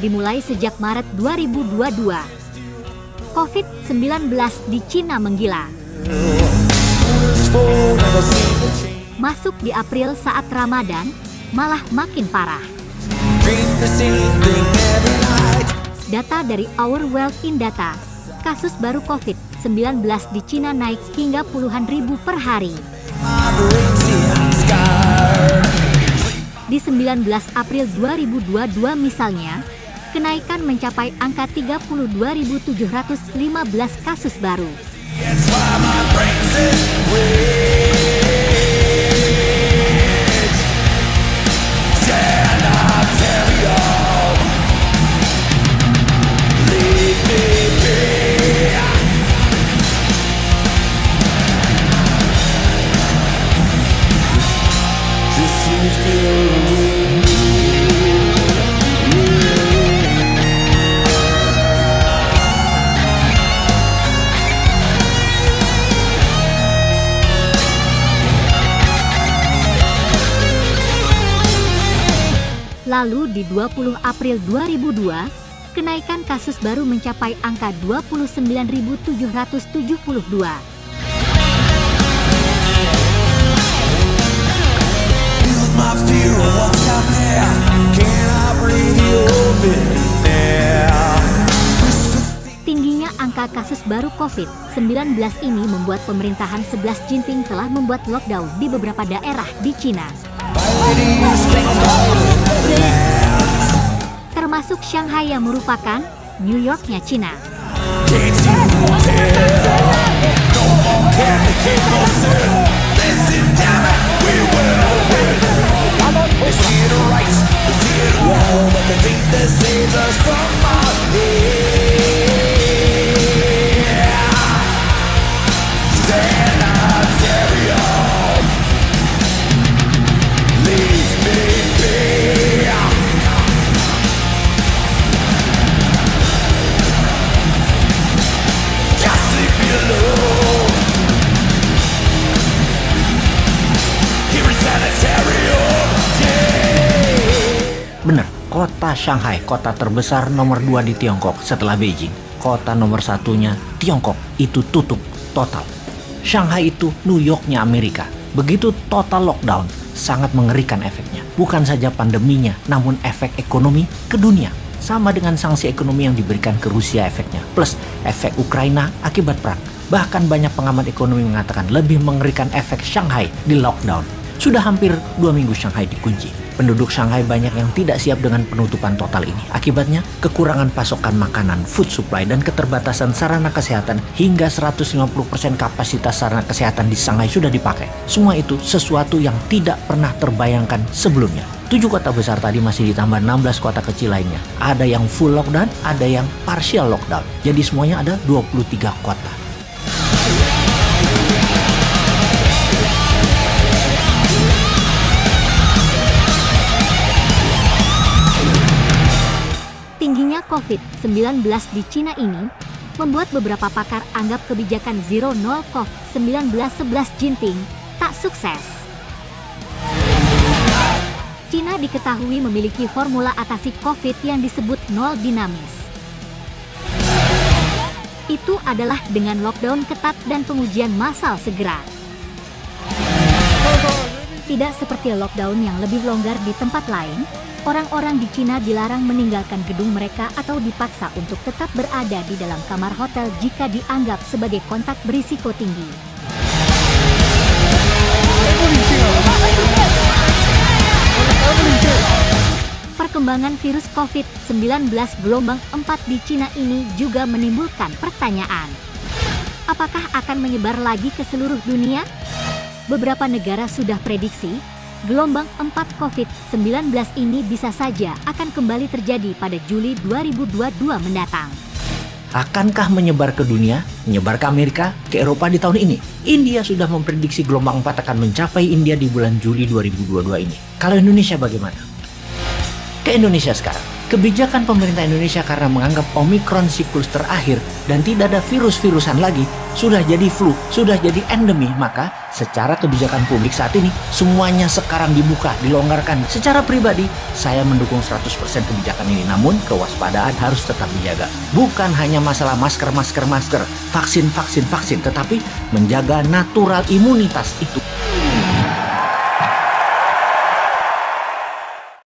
Dimulai sejak Maret 2022, COVID-19 di Cina menggila. Masuk di April saat Ramadan, malah makin parah. Data dari Our World in Data, kasus baru COVID-19 di Cina naik hingga puluhan ribu per hari. Di 19 April 2022 misalnya, kenaikan mencapai angka 32.715 kasus baru. Lalu di 20 April 2002, kenaikan kasus baru mencapai angka 29.772. Tingginya angka kasus baru COVID-19 ini membuat pemerintahan 11 Jinping telah membuat lockdown di beberapa daerah di Cina. Termasuk Shanghai yang merupakan New York-nya Cina. Benar, kota Shanghai, kota terbesar nomor 2 di Tiongkok setelah Beijing. Kota nomor satunya Tiongkok itu tutup total. Shanghai itu New York-nya Amerika. Begitu total lockdown, sangat mengerikan efeknya. Bukan saja pandeminya, namun efek ekonomi ke dunia. Sama dengan sanksi ekonomi yang diberikan ke Rusia efeknya. Plus efek Ukraina akibat perang. Bahkan banyak pengamat ekonomi mengatakan lebih mengerikan efek Shanghai di lockdown. Sudah hampir 2 minggu Shanghai dikunci. Penduduk Shanghai banyak yang tidak siap dengan penutupan total ini. Akibatnya, kekurangan pasokan makanan, food supply, dan keterbatasan sarana kesehatan hingga 150% kapasitas sarana kesehatan di Shanghai sudah dipakai. Semua itu sesuatu yang tidak pernah terbayangkan sebelumnya. 7 kota besar tadi masih ditambah 16 kota kecil lainnya. Ada yang full lockdown, ada yang partial lockdown. Jadi semuanya ada 23 kota. Tingginya COVID-19 di Cina ini membuat beberapa pakar anggap kebijakan Zero Nol COVID-19 11 Jinping tak sukses. Cina diketahui memiliki formula atasi COVID yang disebut nol dinamis. Itu adalah dengan lockdown ketat dan pengujian massal segera. Tidak seperti lockdown yang lebih longgar di tempat lain, orang-orang di Cina dilarang meninggalkan gedung mereka atau dipaksa untuk tetap berada di dalam kamar hotel jika dianggap sebagai kontak berisiko tinggi. Perkembangan virus COVID-19 gelombang 4 di Cina ini juga menimbulkan pertanyaan. Apakah akan menyebar lagi ke seluruh dunia? Beberapa negara sudah prediksi, gelombang 4 COVID-19 ini bisa saja akan kembali terjadi pada Juli 2022 mendatang. Akankah menyebar ke dunia, menyebar ke Amerika, ke Eropa di tahun ini? India sudah memprediksi gelombang 4 akan mencapai India di bulan Juli 2022 ini. Kalau Indonesia bagaimana? Ke Indonesia sekarang. Kebijakan pemerintah Indonesia karena menganggap Omikron siklus terakhir dan tidak ada virus-virusan lagi, sudah jadi flu, sudah jadi endemi, maka secara kebijakan publik saat ini semuanya sekarang dibuka, dilonggarkan. Secara pribadi, saya mendukung 100% kebijakan ini, namun kewaspadaan harus tetap dijaga. Bukan hanya masalah masker, vaksin, tetapi menjaga natural imunitas itu